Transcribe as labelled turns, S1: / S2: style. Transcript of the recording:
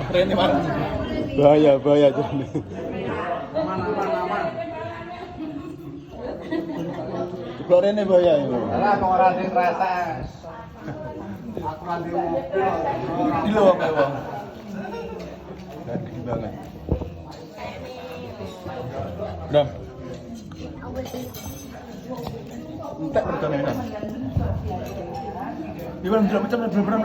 S1: Rene mana? Bahaya tuh. Kalau Rene bahaya itu.
S2: Lah kok ora sing rasa. Aku nanti mobil.
S1: Di lo apa bang? Gede banget. Bram. Entek pertanyaan. Di mana belum macam belum